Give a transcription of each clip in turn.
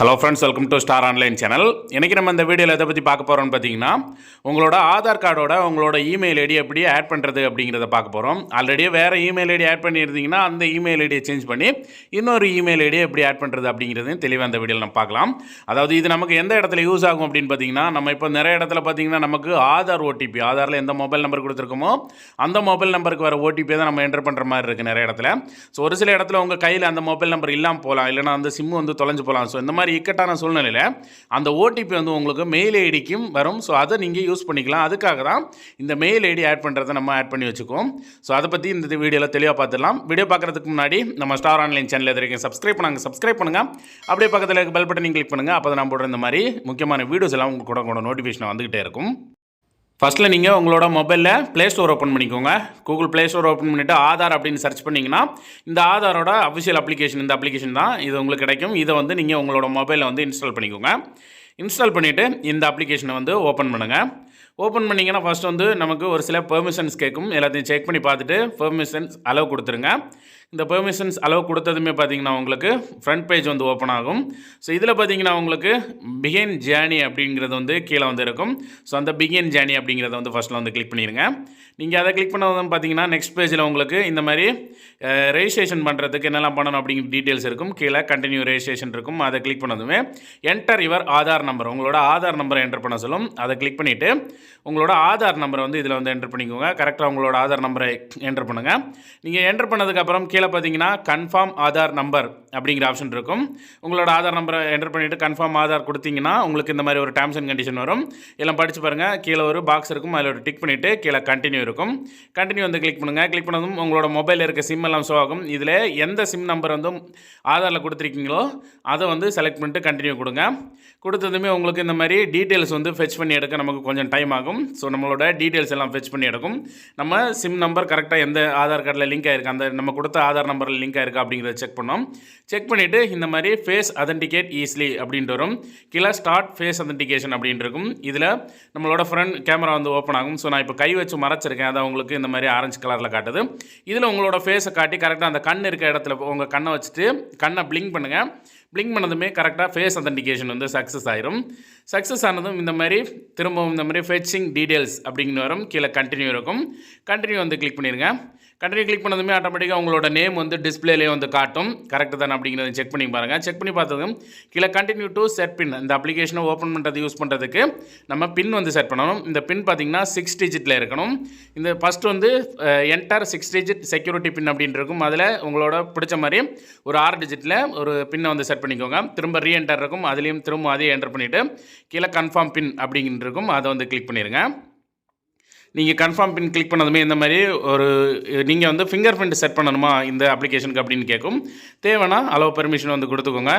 Hello friends, welcome to star online channel. இன்றைக்கி நம்ம இந்த வீடியோவில் எதை பற்றி பார்க்க போகிறோம்னு பார்த்தீங்கன்னா, உங்களோட ஆதார் கார்டோட உங்களோட இமெயில் ஐடி எப்படி ஆட் பண்ணுறது அப்படிங்கிறத பார்க்க போகிறோம். ஆல்ரெடியே வேறு இமெயில் ஐடி ஆட் பண்ணியிருந்தீங்கன்னா அந்த இமெயில் ஐடியை சேஞ்ச் பண்ணி இன்னொரு இமெயில் ஐடியை எப்படி ஆட் பண்ணுறது அப்படிங்கிறதையும் தெளிவாக அந்த வீடியோவில் நம்ம பார்க்கலாம். அதாவது இது நமக்கு எந்த இடத்துல யூஸ் ஆகும் அப்படின்னு பார்த்தீங்கன்னா, நம்ம இப்போ நிறைய இடத்துல பார்த்தீங்கன்னா நமக்கு ஆதார் ஓடிபி, ஆதாரில் எந்த மொபைல் நம்பர் கொடுத்துருக்கோமோ அந்த மொபைல் நம்பருக்கு வர ஓடிபியை தான் நம்ம என்டர் பண்ணுற மாதிரி இருக்குது நிறைய இடத்துல. ஸோ ஒரு சில இடத்துல உங்கள் கையில் அந்த மொபைல் நம்பர் இல்லாமல் போகலாம், இல்லைனா அந்த சிம்மு வந்து தொலைஞ்சு போகலாம். ஸோ இந்த மாதிரி இக்கட்டான சூழ்நிலையில் அந்த ஓடிபி வந்து உங்களுக்கு மெயில் ஐடிக்கும் வரும். ஸோ அதை நீங்கள் யூஸ் பண்ணிக்கலாம். அதுக்காக தான் இந்த மெயில் ஐடி ஆட் பண்ணுறதை நம்ம ஆட் பண்ணி வச்சுக்கோம். ஸோ அதை பற்றி இந்த வீடியோவில் தெளிவாக பார்த்துடலாம். வீடியோ பார்க்குறதுக்கு முன்னாடி நம்ம ஸ்டார் ஆன்லைன் சேனல் எதிர்க்க சப்ஸ்கிரைப் பண்ணுங்கள். அப்படியே பக்கத்தில் இருக்க பெல் பட்டனையும் கிளிக் பண்ணுங்கள். அப்போ தான் நம்ம போடுற இந்த மாதிரி முக்கியமான வீடியோஸ் எல்லாம் உங்களுக்கு கூட நோட்டிஃபிகேஷன் வந்துகிட்டே இருக்கும். ஃபஸ்ட்டில் நீங்கள் உங்களோட மொபைலில் ப்ளே ஸ்டோர் ஓப்பன் பண்ணிக்கோங்க. கூகுள் ப்ளே ஸ்டோர் ஓப்பன் பண்ணிவிட்டு ஆதார் அப்படின்னு சர்ச் பண்ணிங்கன்னா இந்த ஆதாரோட அஃபிஷியல் அப்ளிகேஷன், இந்த அப்ளிகேஷன் தான் இது உங்களுக்கு கிடைக்கும். இதை வந்து நீங்கள் உங்களோட மொபைலில் வந்து இன்ஸ்டால் பண்ணிக்கோங்க. இன்ஸ்டால் பண்ணிவிட்டு இந்த அப்ளிகேஷனை வந்து ஓப்பன் பண்ணுங்கள். ஓப்பன் பண்ணிங்கன்னா ஃபஸ்ட் வந்து நமக்கு ஒரு சில பெர்மிஷன்ஸ் கேட்கும். எல்லாத்தையும் செக் பண்ணி பார்த்துட்டு பெர்மிஷன்ஸ் அலோவ் கொடுத்துருங்க. இந்த பெர்மிஷன்ஸ் அலோவ் கொடுத்ததுமே பார்த்தீங்கன்னா உங்களுக்கு ஃப்ரண்ட் பேஜ் வந்து ஓப்பன் ஆகும். ஸோ இதில் பார்த்தீங்கன்னா உங்களுக்கு பிகின் ஜேர்னி அப்படிங்கிறது வந்து கீழே வந்து இருக்கும். ஸோ அந்த பிகின் ஜேர்னி அப்படிங்கிறத வந்து ஃபஸ்ட்டில் வந்து கிளிக் பண்ணிடுங்க. நீங்கள் அதை கிளிக் பண்ணதும் பார்த்தீங்கன்னா நெக்ஸ்ட் பேஜில் உங்களுக்கு இந்த மாதிரி ரெஜிஸ்ட்ரேஷன் பண்ணுறதுக்கு என்னெல்லாம் பண்ணணும் அப்படிங்கிற டீட்டெயில்ஸ் இருக்கும். கீழே கண்டினியூ ரெஜிஸ்ட்ரேஷன் இருக்கும். அதை கிளிக் பண்ணதுமே என்டர் யுவர் ஆதார் நம்பர், உங்களோட ஆதார் நம்பரை என்டர் பண்ண சொல்லும். அதை கிளிக் பண்ணிவிட்டு உங்களோட ஆதார் நம்பரை வந்து இதில் வந்து என்டர் பண்ணிக்கோங்க. கரெக்டாக உங்களோட ஆதார் நம்பரை என்டர் பண்ணுங்கள். நீங்கள் என்டர் பண்ணதுக்கப்புறம் கீழே பார்த்தீங்கன்னா கன்ஃபார்ம் ஆதார் நம்பர் அப்படிங்கிற ஆப்ஷன் இருக்கும். உங்களோட ஆதார் நம்பரை என்டர் பண்ணிவிட்டு கன்ஃபார்ம் ஆதார் கொடுத்தீங்கன்னா உங்களுக்கு இந்த மாதிரி ஒரு டேர்ம்ஸ் அண்ட் கண்டிஷன் வரும். எல்லாம் படித்து பாருங்கள். கீழே ஒரு பாக்ஸ் இருக்கும், அதில் ஒரு டிக் பண்ணிவிட்டு கீழே கண்டினியூ இருக்கும். கண்டினியூ வந்து கிளிக் பண்ணுங்கள். கிளிக் பண்ணதும் உங்களோட மொபைலில் இருக்க சிம் எல்லாம் ஷோ ஆகும். இதில் எந்த சிம் நம்பர் வந்து ஆதாரில் கொடுத்துருக்கீங்களோ அதை வந்து செலக்ட் பண்ணிட்டு கண்டினியூ கொடுங்க. கொடுத்ததுமே உங்களுக்கு இந்த மாதிரி டீட்டெயில்ஸ் வந்து ஃபெச் பண்ணி எடுக்க நமக்கு கொஞ்சம் டைம் ஆகும். ஸோ நம்மளோட டீட்டெயில்ஸ் எல்லாம் ஃபெச் பண்ணி எடுக்கும். நம்ம சிம் நம்பர் கரெக்டாக எந்த ஆதார் கார்டில் லிங்க் ஆகிருக்கு, அந்த நம்ம கொடுத்த ஆதார் நம்பரில் லிங்க் ஆகிருக்கா அப்படிங்கிறத செக் பண்ணோம். செக் பண்ணிவிட்டு இந்த மாதிரி ஃபேஸ் அதென்டிகேட் ஈஸிலி அப்படின்ட்டு வரும். கீழே ஸ்டார்ட் ஃபேஸ் அதென்டிகேஷன் அப்படின்ட்டு இருக்கும். இதில் நம்மளோட ஃப்ரண்ட் கேமரா வந்து ஓப்பன் ஆகும். ஸோ நான் இப்போ கை வச்சு மறைச்சிருக்கேன், அதை உங்களுக்கு இந்த மாதிரி ஆரஞ்சு கலரில் காட்டுது. இதில் உங்களோட ஃபேஸை காட்டி கரெக்டாக அந்த கண் இருக்க இடத்துல உங்கள் கண்ணை வச்சுட்டு கண்ணை பிளிங்க் பண்ணுங்கள். பிளிங்க் பண்ணதுமே கரெக்டாக ஃபேஸ் அதென்டிகேஷன் வந்து சக்ஸஸ் ஆயிரும். சக்ஸஸ் ஆனதும் இந்த மாதிரி திரும்பவும் இந்த மாதிரி ஃபெச்சிங் டீட்டெயில்ஸ் அப்படிங்கிற வரும். கீழே கண்டினியூ இருக்கும். கண்டினியூ வந்து கிளிக் பண்ணிடுங்க. கண்டினியூ கிளிக் பண்ணதுமே ஆட்டோமேட்டிக்காக உங்களோட நேம் வந்து டிஸ்பிளேலேயே வந்து காட்டும். கரெக்டு தானே அப்படிங்கிறத செக் பண்ணி பாருங்கள். செக் பண்ணி பார்த்ததும் கீழே கண்டினியூ டு செட் பின், இந்த அப்ளிகேஷனை ஓப்பன் பண்ணுறது யூஸ் பண்ணுறதுக்கு நம்ம பின் வந்து செட் பண்ணணும். இந்த பின் பார்த்தீங்கன்னா 6 டிஜிட்டில் இருக்கணும். இந்த ஃபஸ்ட்டு வந்து என்டர் 6 டிஜிட் செக்யூரிட்டி பின் அப்படின்னு இருக்கும். அதில் உங்களோட பிடிச்ச மாதிரி ஒரு 6 டிஜிட்டில் ஒரு பின்னை வந்து செட் பண்ணிக்கோங்க. திரும்ப ரீஎன்டர் இருக்கும், அதுலேயும் திரும்ப அதே என்டர் பண்ணிவிட்டு கீழே கன்ஃபார்ம் பின் அப்படிங்கிட்டு இருக்கும். அதை வந்து கிளிக் பண்ணிடுங்க. நீங்கள் கன்ஃபார்ம் பின் கிளிக் பண்ணதுமே இந்த மாதிரி ஒரு நீங்கள் வந்து ஃபிங்கர் பிரிண்ட் செட் பண்ணணுமா இந்த அப்ளிகேஷனுக்கு அப்படின்னு கேட்கும். தேவைன்னா அலோவ் பெர்மிஷன் வந்து கொடுத்துக்கோங்க.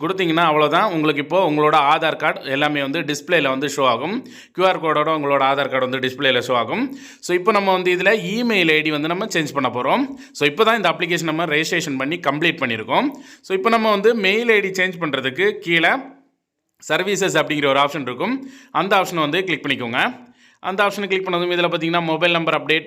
கொடுத்தீங்கன்னா அவ்வளோதான். உங்களுக்கு இப்போது உங்களோட ஆதார் கார்டு எல்லாமே வந்து டிஸ்பிளேயில் வந்து ஷோ ஆகும். QR கோடோட உங்களோட ஆதார் கார்டு வந்து டிஸ்பிளேயில் ஷோ ஆகும். ஸோ இப்போ நம்ம வந்து இதில் இமெயில் ஐடி வந்து நம்ம சேஞ்ச் பண்ண போகிறோம். ஸோ இப்போ தான் இந்த அப்ளிகேஷன் நம்ம ரெஜிஸ்ட்ரேஷன் பண்ணி கம்ப்ளீட் பண்ணியிருக்கோம். ஸோ இப்போ நம்ம வந்து மெயில் ஐடி சேஞ்ச் பண்ணுறதுக்கு கீழே சர்வீசஸ் அப்படிங்கிற ஒரு ஆப்ஷன் இருக்கும். அந்த ஆப்ஷனை வந்து கிளிக் பண்ணிக்கோங்க. அந்த ஆப்ஷனை கிளிக் பண்ணதும் இதில் பார்த்தீங்கன்னா mobile number update,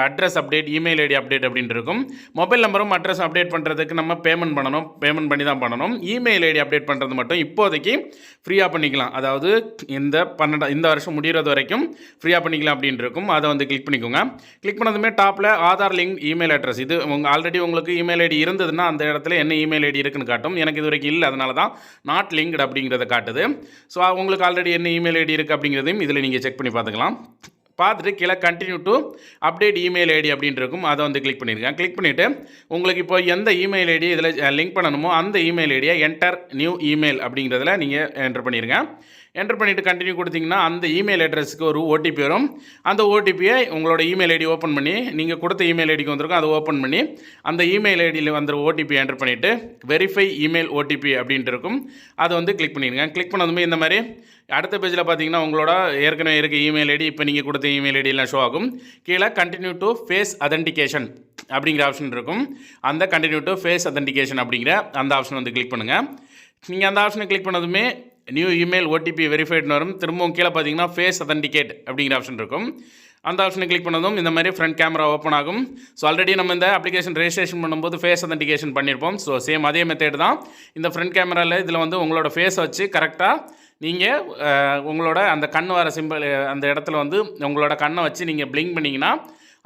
address update, email ID update அப்படின்ட்டு இருக்கும். மொபைல் நம்பரும் அட்ரஸ் அப்டேட் பண்ணுறதுக்கு நம்ம பேமெண்ட் பண்ணி தான் பண்ணணும். இமெயில் ஐடி அப்டேட் பண்ணுறது மட்டும் இப்போதைக்கு ஃப்ரீயாக பண்ணிக்கலாம். அதாவது இந்த வருஷம் முடிகிறது வரைக்கும் ஃப்ரீயாக பண்ணிக்கலாம் அப்படின்ட்டு இருக்கும். அதை வந்து கிளிக் பண்ணிக்கோங்க. கிளிக் பண்ணதுமே டாப்பில் ஆதார் லிங்க் இமெயில் அட்ரஸ், இது ஆல்ரெடி உங்களுக்கு இமெயில் ஐடி இருந்ததுன்னா அந்த இடத்துல என்ன இமெயில் ஐடி இருக்குன்னு காட்டும். எனக்கு இது வரைக்கும் இல்லை, அதனால தான் நாட் லிங்க்டு அப்படிங்கிறத காட்டுது. ஸோ உங்களுக்கு ஆல்ரெடி என்ன இமெயில் ஐடி இருக்குது அப்படிங்கிறதையும் இதில் நீங்கள் செக் பண்ணி பார்த்துட்டு கீழே continue to update email ID அப்படின்ட்டு இருக்கும். அதை வந்து கிளிக் பண்ணியிருக்கேன். கிளிக் பண்ணிவிட்டு உங்களுக்கு இப்போ எந்த இமெயில் ஐடி இதில் லிங்க் பண்ணணுமோ அந்த இமெயில் ஐடியை என்டர் நியூ இமெயில் அப்படிங்கிறதுல நீங்கள் என்டர் பண்ணிடுங்க. என்டர் பண்ணிவிட்டு கண்டினியூ கொடுத்தீங்கன்னா அந்த இமெயில் அட்ரஸுக்கு ஒரு ஓடிபி வரும். அந்த ஓடிபியை உங்களோட இமெயில் ஐடி ஓப்பன் பண்ணி, நீங்கள் கொடுத்த இமெயில் ஐடிக்கு வந்திருக்கும், அதை ஓப்பன் பண்ணி அந்த இமெயில் ஐடியில் வந்து ஓடிபி என்டர் பண்ணிவிட்டு வெரிஃபை இமெயில் ஓடிபி அப்படின்ட்டு இருக்கும். அதை வந்து கிளிக் பண்ணிடுங்க. கிளிக் பண்ணதுமே இந்த மாதிரி அடுத்த பேஜில் பார்த்தீங்கன்னா உங்களோட ஏற்கனவே இருக்க இமெயில் ஐடி, இப்போ நீங்கள் கொடுத்த இமெயில் ஐடியெலாம் ஷோ ஆகும். கீழே கண்டினியூ டு ஃபேஸ் அதென்டிகேஷன் அப்படிங்கிற ஆப்ஷன் இருக்கும். அந்த கண்டினியூ டு ஃபேஸ் அதென்டிகேஷன் அப்படிங்கிற அந்த ஆப்ஷன் வந்து கிளிக் பண்ணுங்கள். நீங்கள் அந்த ஆப்ஷனை கிளிக் பண்ணதுமே நியூ இமெயில் ஓடிபி வெரிஃபைட்னு வரும். திரும்பவும் கீழே பார்த்தீங்கன்னா ஃபேஸ் அதென்டிகேட் அப்படிங்கிற ஆப்ஷன் இருக்கும். அந்த ஆப்ஷனை கிளிக் பண்ணதும் இந்த மாதிரி ஃப்ரண்ட் கேமரா ஓப்பன் ஆகும். ஸோ ஆல்ரெடி நம்ம இந்த அப்ளிகேஷன் ரெஜிஸ்ட்ரேஷன் பண்ணும்போது ஃபேஸ் அத்தன்டிகேஷன் பண்ணியிருப்போம். ஸோ சேம் அதே மெத்தேட் தான். இந்த ஃப்ரண்ட் கேமராவில் இதில் வந்து உங்களோட ஃபேஸை வச்சு கரெக்டாக நீங்கள் உங்களோட அந்த கண் வர சிம்பிள் அந்த இடத்துல வந்து உங்களோட கண்ணை வச்சு நீங்கள் பிளிங்க் பண்ணிங்கன்னா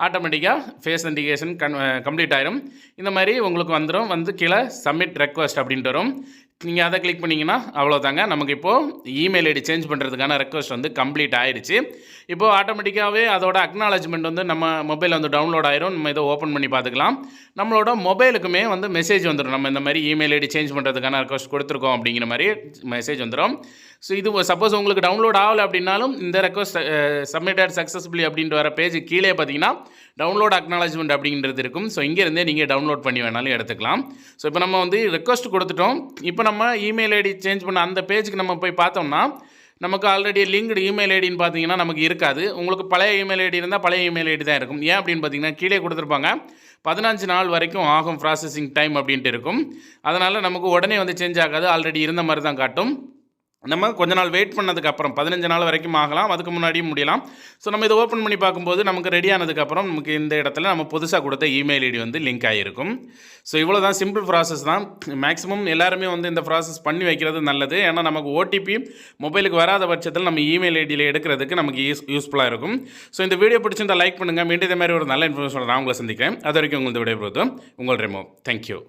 ஆட்டோமேட்டிக்காக ஃபேஸ் அத்தன்டிகேஷன் கம்ப்ளீட் ஆயிரும். இந்த மாதிரி உங்களுக்கு வந்துடும். வந்து கீழே சப்மிட் ரெக்வஸ்ட் அப்படின்ட்டு வரும். நீங்கள் அதை கிளிக் பண்ணிங்கன்னா அவ்வளோதாங்க. நமக்கு இப்போது இமெயில் ஐடி சேஞ்ச் பண்ணுறதுக்கான ரெக்வஸ்ட் வந்து கம்ப்ளீட் ஆயிடுச்சு. இப்போது ஆட்டோமேட்டிக்காகவே அதோட அக்னாலஜ்மெண்ட் வந்து நம்ம மொபைல் வந்து டவுன்லோட் ஆயிரும். நம்ம இதை ஓப்பன் பண்ணி பார்த்துக்கலாம். நம்மளோட மொபைலுக்குமே வந்து மெசேஜ் வந்துடும். நம்ம இந்த மாதிரி இமெயில் ஐடி சேஞ்ச் பண்ணுறதுக்கான ரெக்வஸ்ட் கொடுத்துருக்கோம் அப்படிங்கிற மாதிரி மெசேஜ் வந்துடும். ஸோ இது சப்போஸ் உங்களுக்கு டவுன்லோட் ஆகலை அப்படின்னாலும் இந்த ரெக்வஸ்ட் சப்மிட்டட் சக்ஸஸ்ஃபுல்லி அப்படின்ட்டு வர பேஜ் கீழே பார்த்தீங்கன்னா டவுன்லோட் அக்னாலஜ்மெண்ட் அப்படின்றது இருக்கும். ஸோ இங்கேருந்தே நீங்கள் டவுன்லோட் பண்ணி வேணாலும் எடுத்துக்கலாம். ஸோ இப்போ நம்ம வந்து ரெக்வஸ்ட் கொடுத்துட்டோம். இப்போ நம்ம இமெயில் ஐடி சேஞ்ச் பண்ண அந்த பேஜுக்கு நம்ம போய் பார்த்தோம்னா நமக்கு ஆல்ரெடி லிங்க்டு இமெயில் ஐடின்னு பார்த்தீங்கன்னா நமக்கு இருக்காது. உங்களுக்கு பழைய இமெயில் ஐடி இருந்தால் பழைய இமெயில் ஐடி தான் இருக்கும். ஏன் அப்படின்னு பார்த்தீங்கன்னா கீழே கொடுத்துருப்பாங்க 15 நாள் வரைக்கும் ஆகும் ப்ராசஸிங் டைம் அப்படின்ட்டு இருக்கும். அதனால் நமக்கு உடனே வந்து சேஞ்ச் ஆகாது. ஆல்ரெடி இருந்த மாதிரி தான் காட்டும். நம்ம கொஞ்ச நாள் வெயிட் பண்ணதுக்கப்புறம் 15 நாள் வரைக்கும் ஆகலாம், அதுக்கு முன்னாடியும் முடியலாம். ஸோ நம்ம இதை ஓப்பன் பண்ணி பார்க்கும்போது நமக்கு ரெடி ஆனதுக்கப்புறம் நமக்கு இந்த இடத்துல நம்ம புதுசாக கொடுத்த இமெயில் ஐடி வந்து லிங்க் ஆகிருக்கும். ஸோ இவ்வளோ தான், சிம்பிள் ப்ராசஸ் தான். மேக்ஸிமம் எல்லாருமே வந்து இந்த ப்ராசஸ் பண்ணி வைக்கிறது நல்லது. ஏன்னா நமக்கு ஓடிபி மொபைலுக்கு வராத பட்சத்தில் நம்ம இமெயில் ஐடியில் எடுக்கிறதுக்கு நமக்கு யூஸ்ஃபுல்லாக இருக்கும். ஸோ இந்த வீடியோ பிடிச்சிருந்தால் லைக் பண்ணுங்கள். மீண்டும் இதே மாதிரி ஒரு நல்ல இன்ஃபர்மேஷன் நான் உங்களை சந்திக்கிறேன். அது வரைக்கும் உங்களது விடைபெறுவது உங்கள் ரெமோ. தேங்க்யூ.